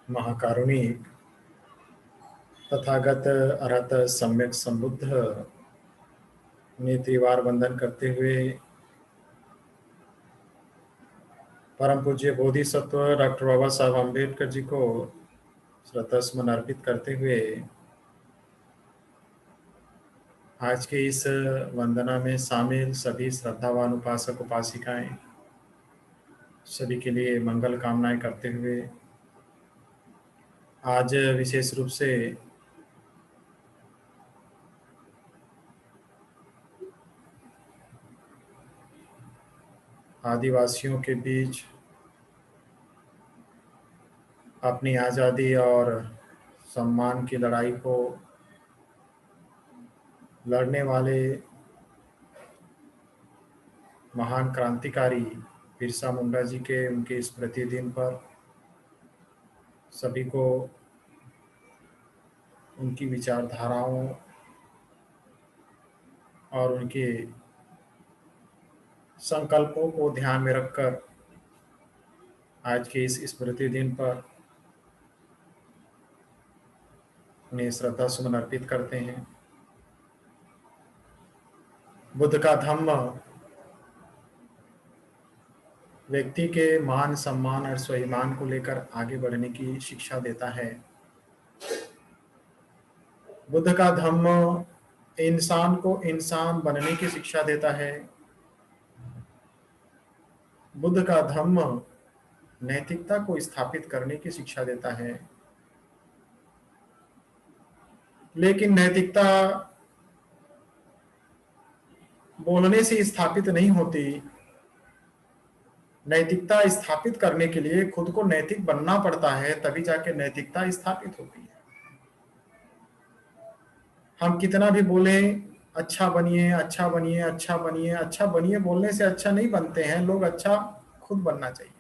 महाकारुणिक तथागत अरहत सम्यक संबुद्ध ने त्रिवार वंदन करते हुए परम पूज्य बोधिसत्व डॉक्टर बाबा साहब अम्बेडकर जी को श्रद्धासुमन अर्पित करते हुए आज के इस वंदना में शामिल सभी श्रद्धावान उपासक उपासिकाएं सभी के लिए मंगल कामनाएं करते हुए आज विशेष रूप से आदिवासियों के बीच अपनी आज़ादी और सम्मान की लड़ाई को लड़ने वाले महान क्रांतिकारी बिरसा मुंडा जी के उनके स्मृति दिन पर सभी को उनकी विचारधाराओं और उनके संकल्पों को ध्यान में रखकर आज के इस स्मृति दिन पर उन्हें श्रद्धा सुमन अर्पित करते हैं। बुद्ध का धम्म व्यक्ति के मान सम्मान और स्वाभिमान को लेकर आगे बढ़ने की शिक्षा देता है। बुद्ध का धम्म इंसान को इंसान बनने की शिक्षा देता है। बुद्ध का धम्म नैतिकता को स्थापित करने की शिक्षा देता है। लेकिन नैतिकता बोलने से स्थापित नहीं होती। नैतिकता स्थापित करने के लिए खुद को नैतिक बनना पड़ता है, तभी जाके नैतिकता स्थापित होती है। हम कितना भी बोले अच्छा बनिए अच्छा बनिए अच्छा बनिए अच्छा बनिए, बोलने से अच्छा नहीं बनते हैं लोग। अच्छा खुद बनना चाहिए,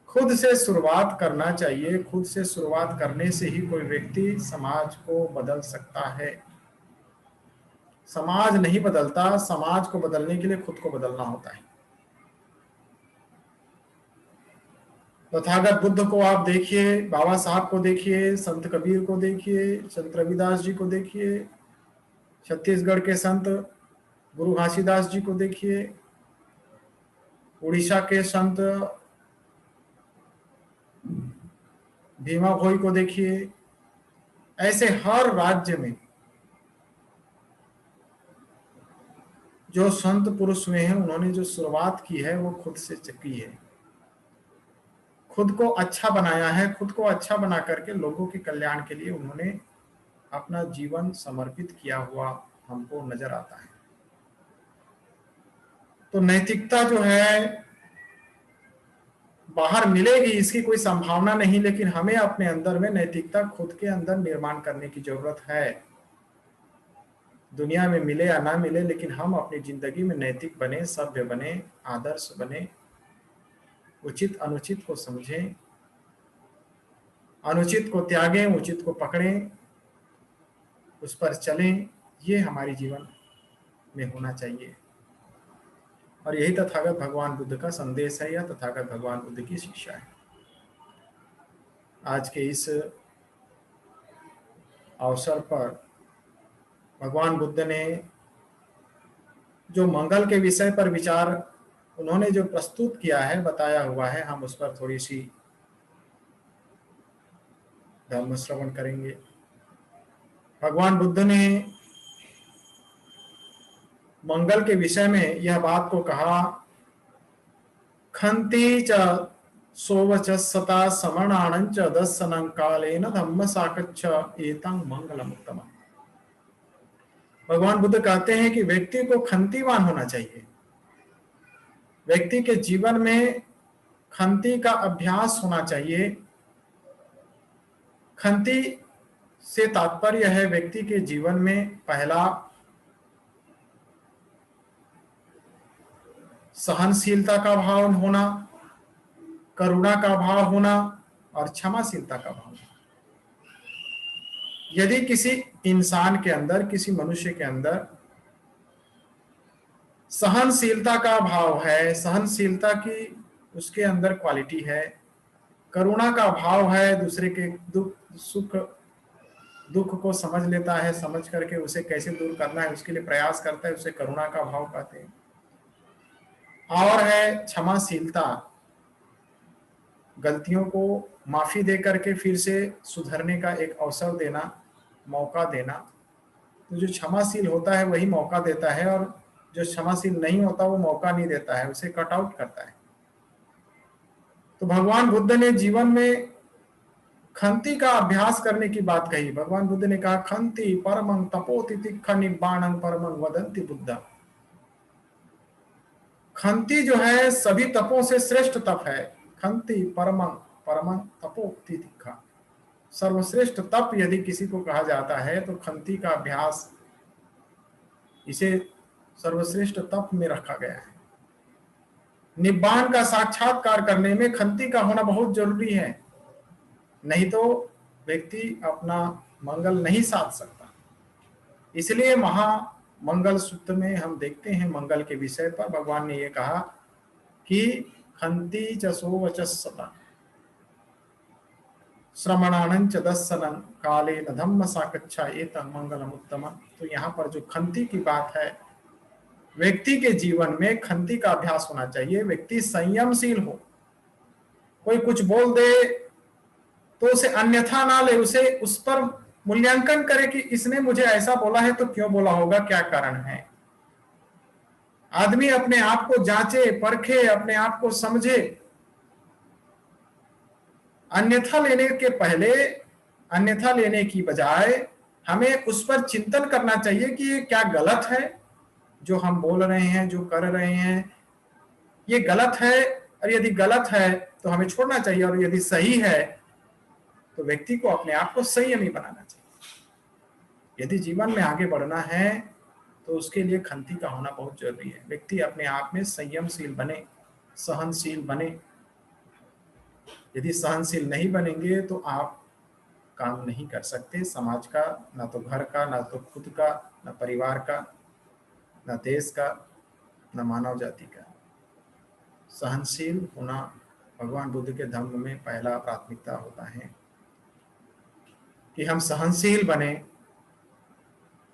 खुद से शुरुआत करना चाहिए। खुद से शुरुआत करने से ही कोई व्यक्ति समाज को बदल सकता है। समाज नहीं बदलता, समाज को बदलने के लिए खुद को बदलना होता है। तथागत बुद्ध को आप देखिए, बाबा साहब को देखिए, संत कबीर को देखिए, संत रविदास जी को देखिए, छत्तीसगढ़ के संत गुरु घासीदास जी को देखिए, उड़ीसा के संत भीमा भोई को देखिए। ऐसे हर राज्य में जो संत पुरुष हुए हैं, उन्होंने जो शुरुआत की है वो खुद से की है। खुद को अच्छा बनाया है। खुद को अच्छा बना करके लोगों के कल्याण के लिए उन्होंने अपना जीवन समर्पित किया हुआ हमको नजर आता है। तो नैतिकता जो है बाहर मिलेगी इसकी कोई संभावना नहीं, लेकिन हमें अपने अंदर में नैतिकता खुद के अंदर निर्माण करने की जरूरत है। दुनिया में मिले या ना मिले, लेकिन हम अपनी जिंदगी में नैतिक बने, सभ्य बने, आदर्श बने, उचित अनुचित को समझें, अनुचित को त्यागें, उचित को पकड़ें, उस पर चलें। ये हमारे जीवन में होना चाहिए और यही तथागत भगवान बुद्ध का संदेश है, या तथागत भगवान बुद्ध की शिक्षा है। आज के इस अवसर पर भगवान बुद्ध ने जो मंगल के विषय पर विचार उन्होंने जो प्रस्तुत किया है, बताया हुआ है, हम उस पर थोड़ी सी धर्म श्रवण करेंगे। भगवान बुद्ध ने मंगल के विषय में यह बात को कहा, खंती च सोवचस्सता समणानं च दस्सनं कालेन धम्म साकच्छ एतं मंगलम उत्तमम्। भगवान बुद्ध कहते हैं कि व्यक्ति को खंतीवान होना चाहिए। व्यक्ति के जीवन में खंती का अभ्यास होना चाहिए। खंती से तात्पर्य है व्यक्ति के जीवन में पहला सहनशीलता का भाव होना, करुणा का भाव होना और क्षमाशीलता का भाव होना। यदि किसी इंसान के अंदर, किसी मनुष्य के अंदर सहनशीलता का भाव है, सहनशीलता की उसके अंदर क्वालिटी है, करुणा का भाव है, दूसरे के दुख को समझ लेता है, समझ करके उसे कैसे दूर करना है उसके लिए प्रयास करता है, उसे करुणा का भाव कहते हैं। और है क्षमाशीलता, गलतियों को माफी दे करके फिर से सुधरने का एक अवसर देना, मौका देना। तो जो क्षमाशील होता है वही मौका देता है, और जो क्षमाशील नहीं होता वो मौका नहीं देता है, उसे कट आउट करता है। तो भगवान बुद्ध ने जीवन में खंति का अभ्यास करने की बात कही। भगवान बुद्ध ने कहा, खंति परमं तपोति तिक्ख निब्बाणं परमं वदन्ति बुद्धा। खंति जो है सभी तपों से श्रेष्ठ तप है। खंति परमं परमं तपोति तिक्ख, सर्वश्रेष्ठ तप यदि किसी को कहा जाता है तो खंति का अभ्यास, इसे सर्वश्रेष्ठ तप में रखा गया है। निब्बाण का साक्षात्कार करने में खंति का होना बहुत जरूरी है, नहीं तो व्यक्ति अपना मंगल नहीं साध सकता। इसलिए महामंगल सूत्र में हम देखते हैं मंगल के विषय पर भगवान ने ये कहा कि खंति चसो वचस्सता श्रमणानंच दस्सनं काले न धम्म साकच्छा एतं मंगलम उत्तम। तो यहाँ पर जो खंति की बात है, व्यक्ति के जीवन में खंति का अभ्यास होना चाहिए। व्यक्ति संयमशील हो, कोई कुछ बोल दे तो उसे अन्यथा ना ले, उसे उस पर मूल्यांकन करे कि इसने मुझे ऐसा बोला है तो क्यों बोला होगा, क्या कारण है। आदमी अपने आप को जांचे परखे, अपने आप को समझे। अन्यथा लेने के पहले, अन्यथा लेने की बजाय हमें उस पर चिंतन करना चाहिए कि ये क्या गलत है, जो हम बोल रहे हैं, जो कर रहे हैं, ये गलत है। और यदि गलत है तो हमें छोड़ना चाहिए, और यदि सही है तो व्यक्ति को अपने आप को संयमी बनाना चाहिए। यदि जीवन में आगे बढ़ना है तो उसके लिए खंति का होना बहुत जरूरी है। व्यक्ति अपने आप में संयमशील बने, सहनशील बने। यदि सहनशील नहीं बनेंगे तो आप काम नहीं कर सकते, समाज का, ना तो घर का, ना तो खुद का, ना परिवार का, ना देश का, ना मानव जाति का। सहनशील होना भगवान बुद्ध के धर्म में पहला प्राथमिकता होता है कि हम सहनशील बने।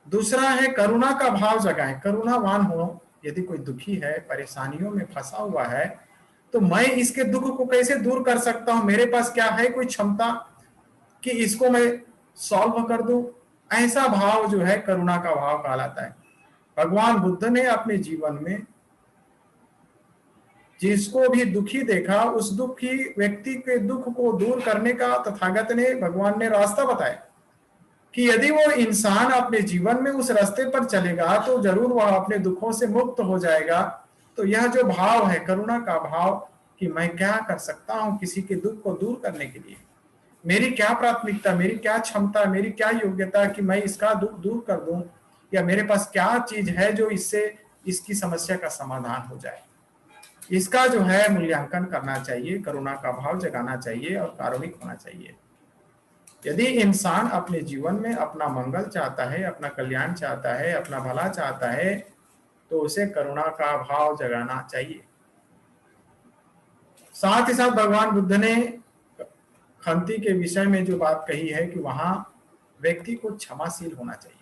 दूसरा है करुणा का भाव जगाएं, करुणावान हो। यदि कोई दुखी है, परेशानियों में फंसा हुआ है, तो मैं इसके दुख को कैसे दूर कर सकता हूं, मेरे पास क्या है कोई क्षमता कि इसको मैं सॉल्व कर दूं। ऐसा भाव जो है करुणा का भाव कहलाता है। भगवान बुद्ध ने अपने जीवन में जिसको भी दुखी देखा, उस दुखी व्यक्ति के दुख को दूर करने का तथागत ने, भगवान ने रास्ता बताया कि यदि वो इंसान अपने जीवन में उस रास्ते पर चलेगा तो जरूर वह अपने दुखों से मुक्त हो जाएगा। तो यह जो भाव है करुणा का भाव कि मैं क्या कर सकता हूं किसी के दुख को दूर करने के लिए, मेरी क्या प्राथमिकता, मेरी क्या क्षमता, मेरी क्या योग्यता कि मैं इसका दुख दूर कर दूं, या मेरे पास क्या चीज है जो इससे इसकी समस्या का समाधान हो जाए, इसका जो है मूल्यांकन करना चाहिए। करुणा का भाव जगाना चाहिए और कारुणिक होना चाहिए। यदि इंसान अपने जीवन में अपना मंगल चाहता है, अपना कल्याण चाहता है, अपना भला चाहता है, तो उसे करुणा का भाव जगाना चाहिए। साथ ही साथ भगवान बुद्ध ने खंति के विषय में जो बात कही है कि वहां व्यक्ति को क्षमाशील होना चाहिए।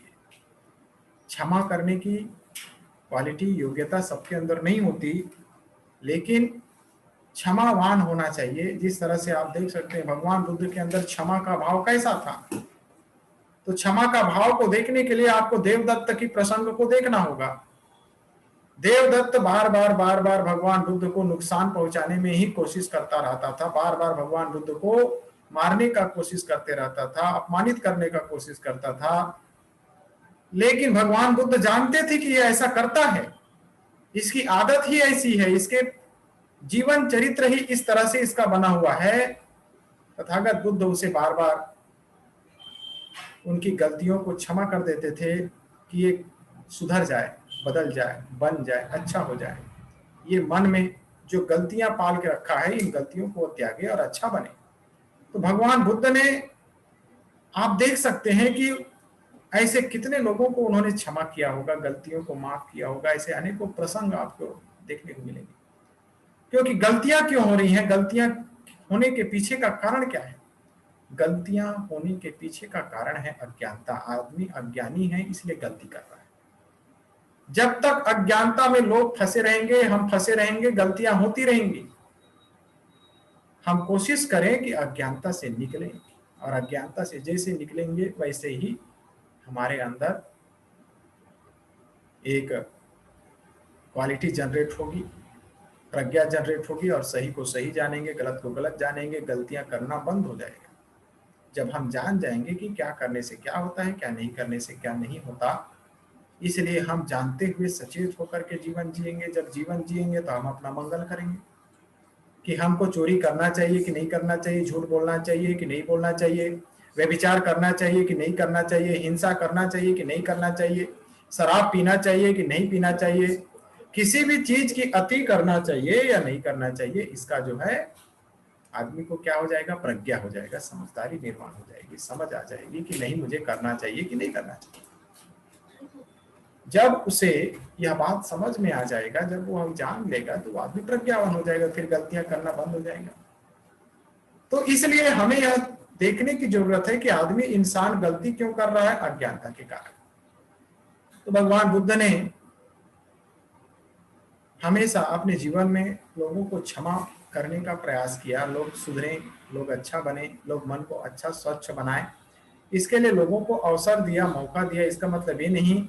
क्षमा करने की क्वालिटी, योग्यता सबके अंदर नहीं होती, लेकिन क्षमावान होना चाहिए। जिस तरह से आप देख सकते हैं भगवान बुद्ध के अंदर क्षमा का भाव कैसा था। तो क्षमा का भाव को देखने के लिए आपको देवदत्त की प्रसंग को देखना होगा। देवदत्त बार बार भगवान बुद्ध को नुकसान पहुंचाने में ही कोशिश करता रहता था, बार बार भगवान बुद्ध को मारने का कोशिश करते रहता था, अपमानित करने का कोशिश करता था। लेकिन भगवान बुद्ध जानते थे कि ये ऐसा करता है, इसकी आदत ही ऐसी है, इसके जीवन चरित्र ही इस तरह से इसका बना हुआ है। तथागत बुद्ध उसे बार बार उनकी गलतियों को क्षमा कर देते थे कि ये सुधर जाए, बदल जाए, बन जाए, अच्छा हो जाए। ये मन में जो गलतियां पाल के रखा है, इन गलतियों को त्यागे और अच्छा बने। तो भगवान बुद्ध ने, आप देख सकते हैं कि ऐसे कितने लोगों को उन्होंने क्षमा किया होगा, गलतियों को माफ किया होगा। ऐसे अनेकों प्रसंग आपको देखने को मिलेंगे। क्योंकि गलतियां क्यों हो रही हैं, गलतियां होने के पीछे का कारण क्या है? गलतियां होने के पीछे का कारण है अज्ञानता। आदमी अज्ञानी है इसलिए गलती कर रहा है। जब तक अज्ञानता में लोग फंसे रहेंगे, हम फंसे रहेंगे, गलतियां होती रहेंगी। हम कोशिश करें कि अज्ञानता से निकलें, और अज्ञानता से जैसे निकलेंगे वैसे ही हमारे अंदर एक क्वालिटी जनरेट होगी, प्रज्ञा जनरेट होगी, और सही को सही जानेंगे, गलत को गलत जानेंगे, गलतियां करना बंद हो जाएगा। जब हम जान जाएंगे कि क्या करने से क्या होता है, क्या नहीं करने से क्या नहीं होता, इसलिए हम जानते हुए सचेत होकर के जीवन जिएंगे। जब जीवन जिएंगे तो हम अपना मंगल करेंगे कि हमको चोरी करना चाहिए कि नहीं करना चाहिए, झूठ बोलना चाहिए कि नहीं बोलना चाहिए, व्यभिचार करना चाहिए कि नहीं करना चाहिए, हिंसा करना चाहिए कि नहीं करना चाहिए, शराब पीना चाहिए कि नहीं पीना चाहिए, किसी भी चीज की अति करना चाहिए या नहीं करना चाहिए। इसका जो है आदमी को क्या हो जाएगा, प्रज्ञा हो जाएगा, समझदारी निर्माण हो जाएगी, समझ आ जाएगी कि नहीं मुझे करना चाहिए कि नहीं करना चाहिए। जब उसे यह बात समझ में आ जाएगा, जब वो हम जान लेगा, तो वो आदमी प्रज्ञावान हो जाएगा, फिर गलतियां करना बंद हो जाएगा। तो इसलिए हमें यह देखने की जरूरत है कि आदमी, इंसान गलती क्यों कर रहा है, अज्ञानता के कारण। तो भगवान बुद्ध ने हमेशा अपने जीवन में लोगों को क्षमा करने का प्रयास किया। लोग सुधरे, लोग अच्छा बने, लोग मन को अच्छा स्वच्छ बनाए, इसके लिए लोगों को अवसर दिया, मौका दिया। इसका मतलब ये नहीं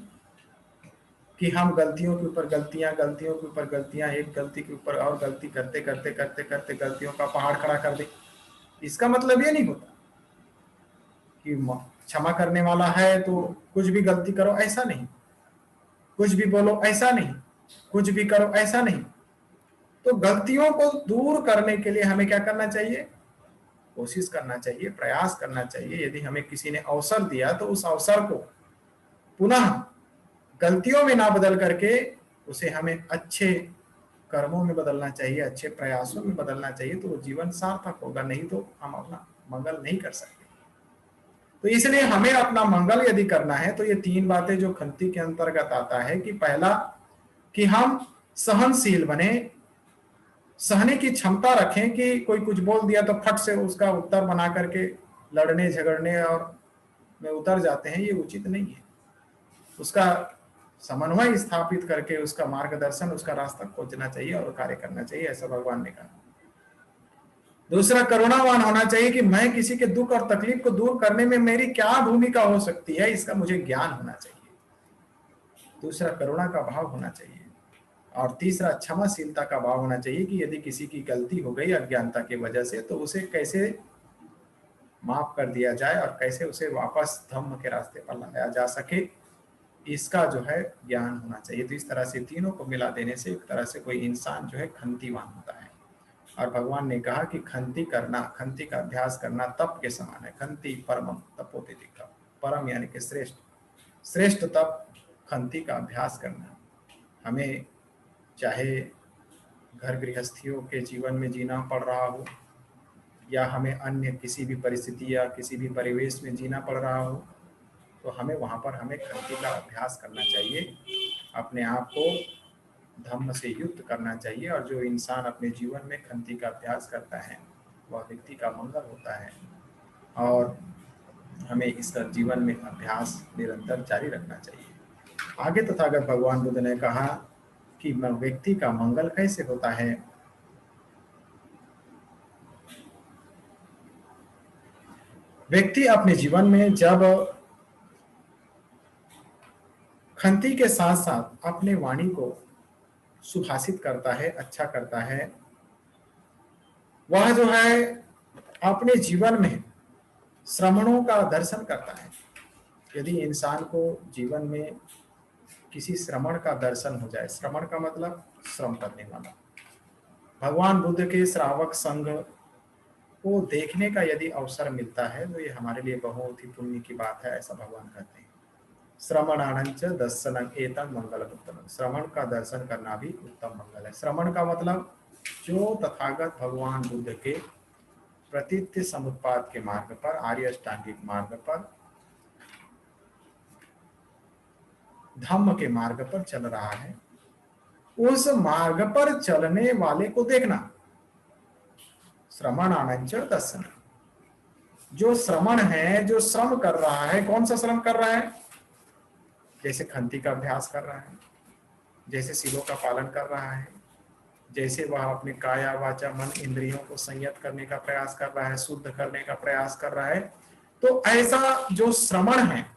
कि हम गलतियों के ऊपर गलतियां, गलतियों के ऊपर गलतियां, एक गलती के ऊपर और गलती करते करते करते करते गलतियों का पहाड़ खड़ा कर दे। इसका मतलब ये नहीं होता कि क्षमा करने वाला है तो कुछ भी गलती करो, ऐसा नहीं। कुछ भी बोलो, ऐसा नहीं। कुछ भी करो, ऐसा नहीं। तो गलतियों को दूर करने के लिए हमें क्या करना चाहिए, कोशिश करना चाहिए, प्रयास करना चाहिए। यदि हमें किसी ने अवसर दिया तो उस अवसर को पुनः गलतियों में ना बदल करके उसे हमें अच्छे कर्मों में बदलना चाहिए, अच्छे प्रयासों में बदलना चाहिए, तो वो जीवन सार्थक होगा। नहीं तो हम अपना मंगल नहीं कर सकते। तो इसलिए हमें अपना मंगल यदि करना है तो ये तीन बातें जो खंती के अंतर्गत आता है, कि पहला कि हम सहनशील बने, सहने की क्षमता रखें कि कोई कुछ बोल दिया तो फट से उसका उत्तर बना करके लड़ने झगड़ने और में उतर जाते हैं, ये उचित नहीं है। उसका समन्वय स्थापित करके उसका मार्गदर्शन, उसका रास्ता खोजना चाहिए और कार्य करना चाहिए, ऐसा भगवान ने कहा। दूसरा, करुणावान होना चाहिए कि मैं किसी के दुख और तकलीफ को दूर करने में मेरी क्या भूमिका हो सकती है, इसका मुझे ज्ञान होना चाहिए। दूसरा, करुणा का भाव होना चाहिए। और तीसरा, क्षमाशीलता का भाव होना चाहिए कि यदि किसी की गलती हो गई अज्ञानता की वजह से, तो उसे कैसे माफ कर दिया जाए और कैसे उसे वापस धम्म के रास्ते पर लाया जा सके, इसका जो है ज्ञान होना चाहिए। तो इस तरह से तीनों को मिला देने से एक तरह से कोई इंसान जो है खंतीवान होता है। और भगवान ने कहा कि खंती करना, खंती का अभ्यास करना तप के समान है। खंती परमम तपोतिति का, परम यानी कि श्रेष्ठ, श्रेष्ठ तप खंती का अभ्यास करना। हमें चाहे घर गृहस्थियों के जीवन में जीना पड़ रहा हो, या हमें अन्य किसी भी परिस्थिति या किसी भी परिवेश में जीना पड़ रहा हो, तो हमें वहाँ पर हमें खंती का अभ्यास करना चाहिए, अपने आप को धम्म से युक्त करना चाहिए। और जो इंसान अपने जीवन में खंती का अभ्यास करता है वह व्यक्ति का मंगल होता है। और हमें इसका जीवन में अभ्यास निरंतर जारी रखना चाहिए। आगे तथागत भगवान बुद्ध ने कहा कि व्यक्ति का मंगल कैसे होता है। व्यक्ति अपने जीवन में जब खंती के साथ साथ अपने वाणी को सुभाषित करता है, अच्छा करता है, वह जो है अपने जीवन में श्रमणों का दर्शन करता है। यदि इंसान को जीवन में किसी श्रमण का दर्शन हो जाए, श्रमण का मतलब श्रम करने वाला, भगवान बुद्ध के श्रावक संघ को देखने का यदि अवसर मिलता है, तो ये हमारे लिए बहुत ही पुण्य की बात है, ऐसा भगवान कहते हैं। श्रमणानंच दर्शनं एतं मंगलम उत्तमम्। श्रमण का दर्शन करना भी उत्तम मंगल है। श्रमण का मतलब जो तथागत भगवान बुद्ध के प्रतित्य समुत्पाद के मार्ग पर, आर्य अष्टांगिक मार्ग पर, धम्म के मार्ग पर चल रहा है, उस मार्ग पर चलने वाले को देखना। श्रमणानंच दर्शन। जो श्रमण है, जो श्रम कर रहा है, कौन सा श्रम कर रहा है? जैसे खंती का अभ्यास कर रहा है, जैसे शिलों का पालन कर रहा है, जैसे वह अपने काया वाचा मन इंद्रियों को संयत करने का प्रयास कर रहा है, शुद्ध करने का प्रयास कर रहा है, तो ऐसा जो श्रमण है,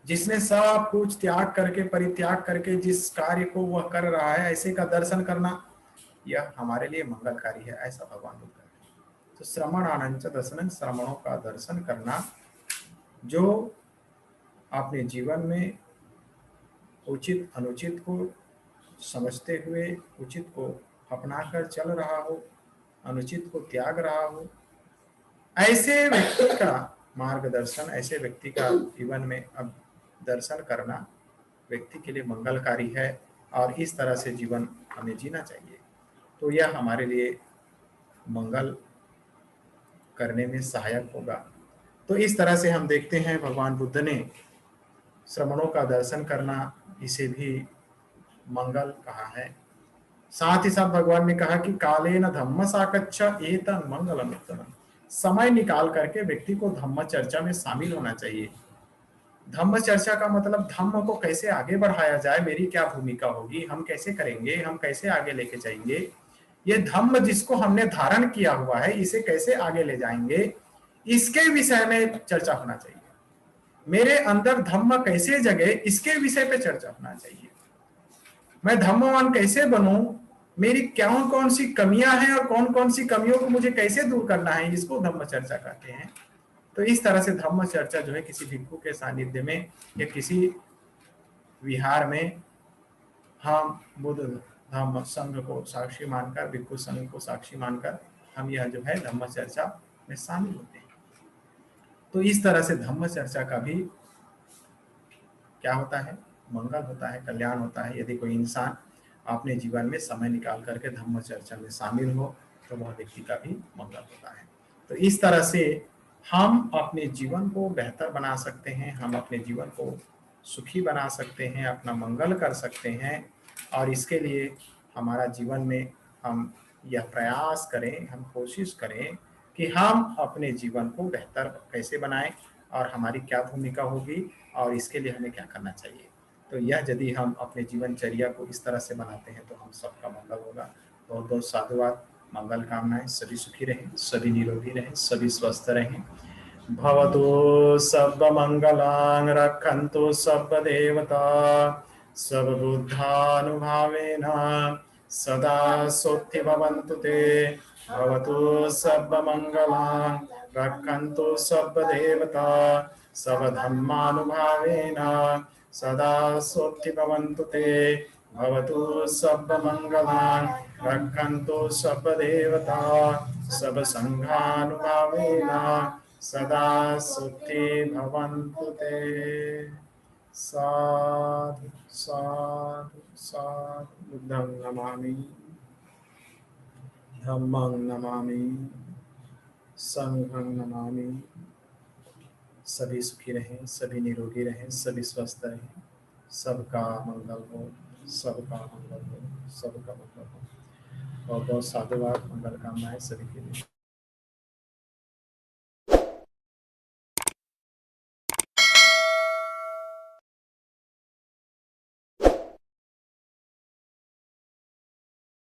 जिसने सब कुछ त्याग करके, परित्याग करके जिस कार्य को वह कर रहा है, ऐसे का दर्शन करना, यह हमारे लिए मंगलकारी है, ऐसा भगवान बुद्ध कहते हैं। तो श्रमणानंच दर्शन, श्रमणों का दर्शन करना, जो अपने जीवन में उचित अनुचित को समझते हुए उचित को अपनाकर चल रहा हो, अनुचित को त्याग रहा हो, ऐसे व्यक्ति का मार्गदर्शन, ऐसे व्यक्ति का जीवन में अब दर्शन करना व्यक्ति के लिए मंगलकारी है, और इस तरह से जीवन हमें जीना चाहिए। तो यह हमारे लिए मंगल करने में सहायक होगा। तो इस तरह से हम देखते हैं भगवान बुद्ध ने श्रमणों का दर्शन करना, इसे भी मंगल कहा है। साथ ही साथ भगवान ने कहा कि काले न धम्म साकच्छ एतन मंगलम उत्तमम। समय निकाल करके व्यक्ति को धम्म चर्चा में शामिल होना चाहिए। धम्म चर्चा का मतलब धम्म को कैसे आगे बढ़ाया जाए, मेरी क्या भूमिका होगी, हम कैसे करेंगे, हम कैसे आगे लेके जाएंगे, ये धम्म जिसको हमने धारण किया हुआ है, इसे कैसे आगे ले जाएंगे, इसके विषय में चर्चा होना चाहिए। मेरे अंदर धम्म कैसे जगे, इसके विषय पे चर्चा होना चाहिए। मैं धम्मवान कैसे बनूं, मेरी कौन कौन सी कमियां हैं और कौन कौन सी कमियों को मुझे कैसे दूर करना है, इसको धम्म चर्चा कहते हैं। तो इस तरह से धम्म चर्चा जो है किसी भिक्षु के सानिध्य में या किसी विहार में हम बुद्ध धम्म संघ को साक्षी मानकर, भिक्षु संघ को साक्षी मानकर हम यह जो है धम्म चर्चा में शामिल होते हैं। तो इस तरह से धम्म चर्चा का भी क्या होता है, मंगल होता है, कल्याण होता है। यदि कोई इंसान अपने जीवन में समय निकाल करके धम्म चर्चा में शामिल हो तो वह व्यक्ति का भी मंगल होता है। तो इस तरह से हम अपने जीवन को बेहतर बना सकते हैं, हम अपने जीवन को सुखी बना सकते हैं, अपना मंगल कर सकते हैं, और इसके लिए हमारा जीवन में हम यह प्रयास करें, हम कोशिश करें कि हम अपने जीवन को बेहतर कैसे बनाएं और हमारी क्या भूमिका होगी और इसके लिए हमें क्या करना चाहिए। तो यह यदि हम अपने जीवनचर्या को इस तरह से बनाते हैं तो हम सबका मंगल होगा। बहुत बहुत साधुवाद, मंगल कामनाएं। सभी सुखी रहें, सभी निरोगी रहें, सभी स्वस्थ रहें। भवतु सर्वमंगलां रक्षन्तु सर्वदेवता सर्वबुद्धानुभावेन सदा सोत्थि भवन्तु ते। भवतु सर्वमंगलां रक्षन्तु सर्वदेवता सर्वधर्मानुभावेन सदा सोत्थि भवन्तु ते। भवतु सर्वमंगलां रक्षन्तु सर्वदेवता सर्वसंघानुभावेन सदा सुखी भवन्तु ते। साधु साधु साधु। बुद्धं नमामि, धम्मं नमामि, संघं नमामि। सभी सुखी रहें, सभी निरोगी रहें, सभी स्वस्थ रहें, सबका मंगल हो, सबका मंगल हो, सबका मंगल हो। बहुत बहुत साधुवाद, मंगल कामनाएं सभी के लिए।